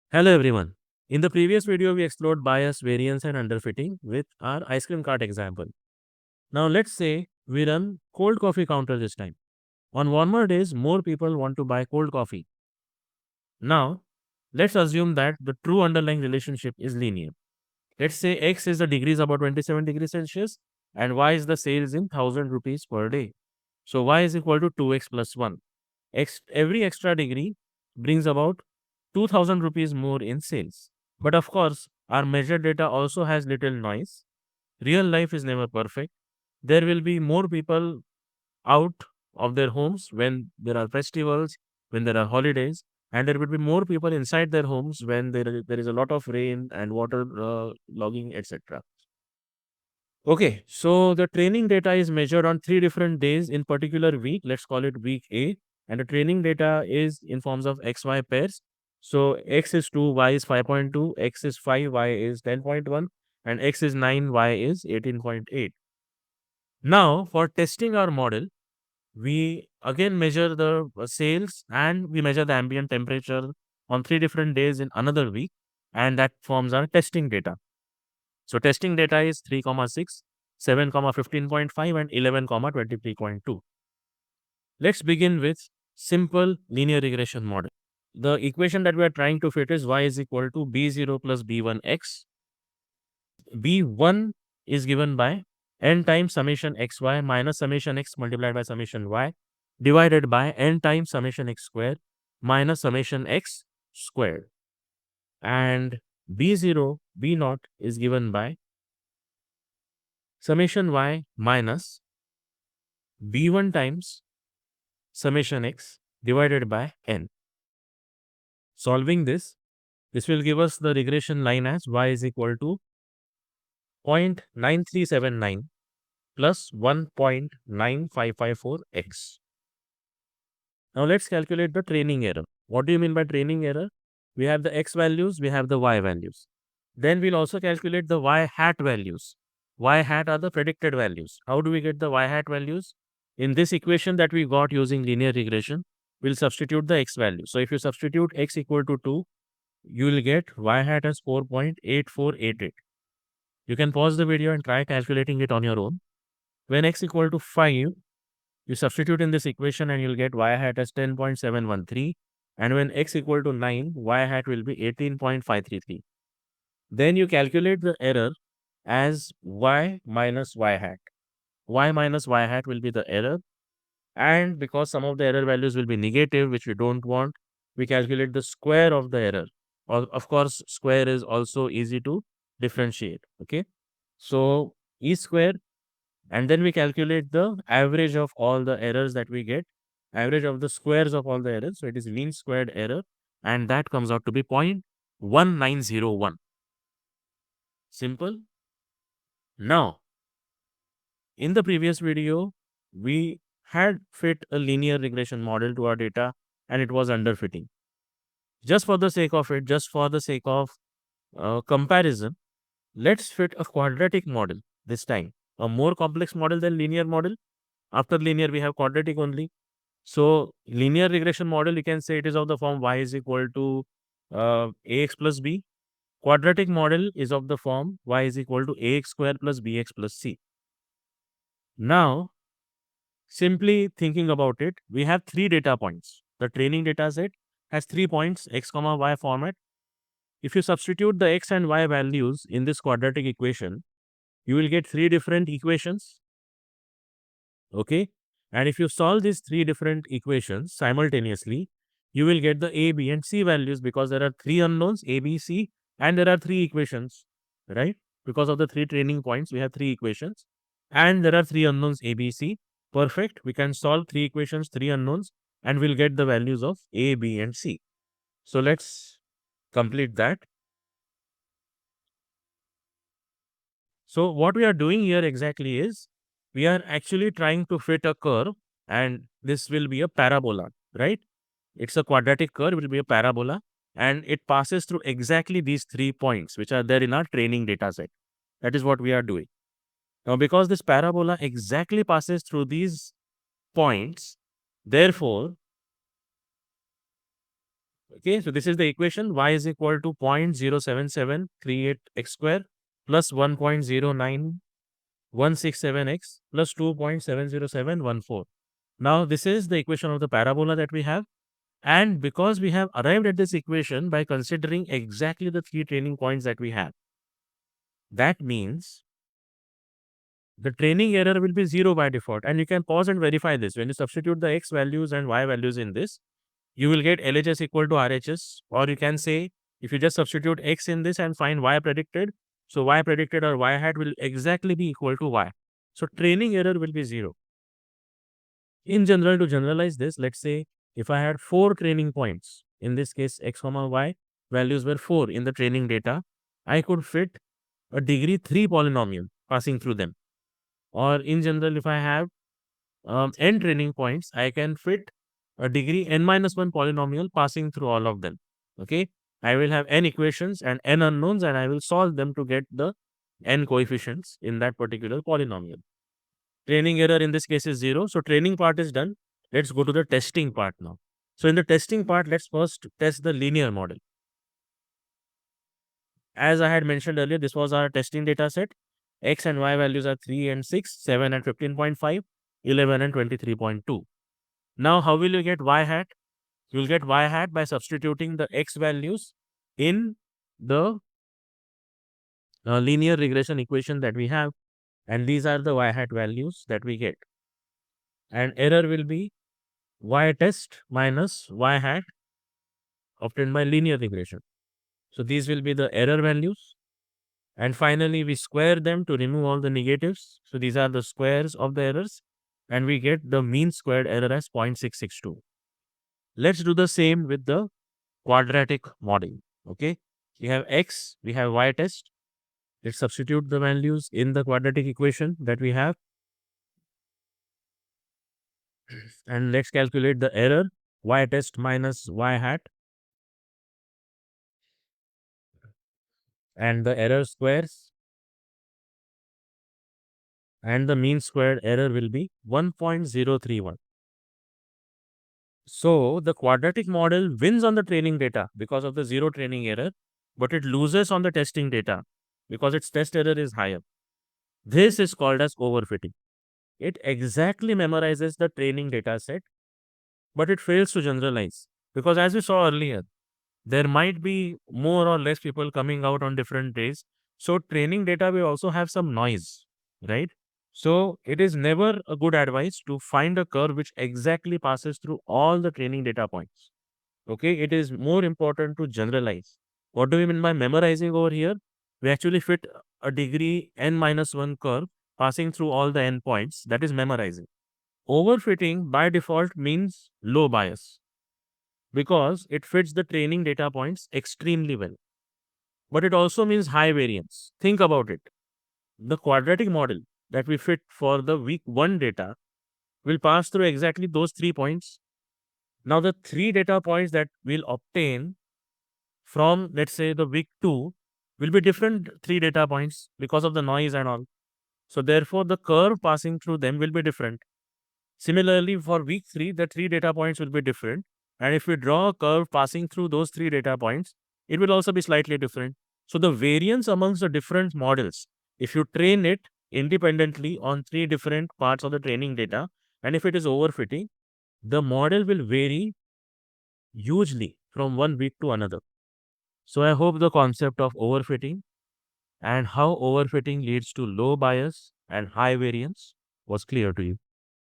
Hello everyone. In the previous video, we explored bias, variance and underfitting with our ice cream cart example. Now let's say we run cold coffee counter this time. On warmer days, more people want to buy cold coffee. Now, let's assume that the true underlying relationship is linear. Let's say X is the degrees about 27 degrees Celsius and Y is the sales in 1000 rupees per day. So Y is equal to 2X plus 1. Every extra degree brings about 2000 rupees more in sales. But of course, our measured data also has little noise. Real life is never perfect. There will be more people out of their homes when there are festivals, when there are holidays, and there will be more people inside their homes when there is a lot of rain and water logging, etc. Okay, so the training data is measured on 3 different days in particular week. Let's call it week A. And the training data is in forms of XY pairs. So X is 2, Y is 5.2, X is 5, Y is 10.1, and X is 9, Y is 18.8. Now, for testing our model, we again measure the sales and we measure the ambient temperature on 3 different days in another week. And that forms our testing data. So testing data is 3, 6, 7, 15.5 and 11, 23.2. Let's begin with simple linear regression model. The equation that we are trying to fit is y is equal to b0 plus b1x. b1 is given by n times summation xy minus summation x multiplied by summation y divided by n times summation x squared minus summation x squared. And b0, b0 is given by summation y minus b1 times summation x divided by n. Solving this will give us the regression line as y is equal to 0.9379 plus 1.9554x. Now let's calculate the training error. What do you mean by training error? We have the x values, we have the y values. Then we'll also calculate the y hat values. Y hat are the predicted values. How do we get the y hat values? In this equation that we got using linear regression, we'll substitute the x value. So if you substitute x equal to 2, you will get y hat as 4.8488. You can pause the video and try calculating it on your own. When x equal to 5, you substitute in this equation and you'll get y hat as 10.713. And when x equal to 9, y hat will be 18.533. Then you calculate the error as y minus y hat. Y minus y hat will be the error. And because some of the error values will be negative, which we don't want, we calculate the square of the error. Or, of course, square is also easy to differentiate. Okay. So E square, and then we calculate the average of all the errors that we get, average of the squares of all the errors. So it is mean squared error, and that comes out to be 0.1901. Simple. Now, in the previous video, we had fit a linear regression model to our data and it was underfitting. Just for the sake of it, just for the sake of comparison, let's fit a quadratic model this time. A more complex model than linear model. After linear, we have quadratic only. So, linear regression model, you can say it is of the form y is equal to ax plus b. Quadratic model is of the form y is equal to ax square plus bx plus c. Now, simply thinking about it, we have 3 data points. The training data set has 3 points, x, y format. If you substitute the x and y values in this quadratic equation, you will get 3 different equations. Okay. And if you solve these 3 different equations simultaneously, you will get the a, b and c values because there are 3 unknowns, a, b, c, and there are 3 equations, right? Because of the 3 training points, we have 3 equations and there are 3 unknowns, a, b, c. Perfect. We can solve 3 equations, 3 unknowns, and we'll get the values of a, b, and c. So let's complete that. So what we are doing here exactly is we are actually trying to fit a curve, and this will be a parabola, right? It's a quadratic curve, it will be a parabola, and it passes through exactly these 3 points which are there in our training data set. That is what we are doing. Now, because this parabola exactly passes through these points, therefore, Okay, so this is the equation. Y is equal to 0.077 create x square plus 1.09167x plus 2.70714. Now, this is the equation of the parabola that we have. And because we have arrived at this equation by considering exactly the 3 training points that we have, that means the training error will be 0 by default. And you can pause and verify this. When you substitute the x values and y values in this, you will get LHS equal to RHS. Or you can say, if you just substitute x in this and find y predicted, so y predicted or y hat will exactly be equal to y. So training error will be 0. In general, to generalize this, let's say if I had 4 training points, in this case x comma y, values were 4 in the training data, I could fit a degree 3 polynomial passing through them. Or in general, if I have n training points, I can fit a degree n minus 1 polynomial passing through all of them. Okay, I will have n equations and n unknowns, and I will solve them to get the n coefficients in that particular polynomial. Training error in this case is 0. So training part is done. Let's go to the testing part now. So in the testing part, let's first test the linear model. As I had mentioned earlier, this was our testing data set. X and Y values are 3 and 6, 7 and 15.5, 11 and 23.2. Now, how will you get Y hat? You will get Y hat by substituting the X values in the linear regression equation that we have. And these are the Y hat values that we get. And error will be Y test minus Y hat obtained by linear regression. So these will be the error values. And finally, we square them to remove all the negatives. So these are the squares of the errors. And we get the mean squared error as 0.662. Let's do the same with the quadratic model. Okay. We have X, we have Y test. Let's substitute the values in the quadratic equation that we have. And let's calculate the error, Y test minus Y hat. And the error squares. And the mean squared error will be 1.031. So the quadratic model wins on the training data because of the 0 training error, but it loses on the testing data because its test error is higher. This is called as overfitting. It exactly memorizes the training data set, but it fails to generalize because, as we saw earlier, there might be more or less people coming out on different days. So training data will also have some noise, right? So it is never a good advice to find a curve which exactly passes through all the training data points. Okay, it is more important to generalize. What do we mean by memorizing over here? We actually fit a degree n minus 1 curve passing through all the n points. That is memorizing. Overfitting by default means low bias because it fits the training data points extremely well. But it also means high variance. Think about it. The quadratic model that we fit for the week 1 data will pass through exactly those 3 points. Now, the 3 data points that we'll obtain from, let's say, the week 2 will be different 3 data points because of the noise and all. So, therefore, the curve passing through them will be different. Similarly, for week 3, the 3 data points will be different. And if we draw a curve passing through those 3 data points, it will also be slightly different. So, the variance amongst the different models, if you train it independently on 3 different parts of the training data, and if it is overfitting, the model will vary hugely from one week to another. So I hope the concept of overfitting and how overfitting leads to low bias and high variance was clear to you.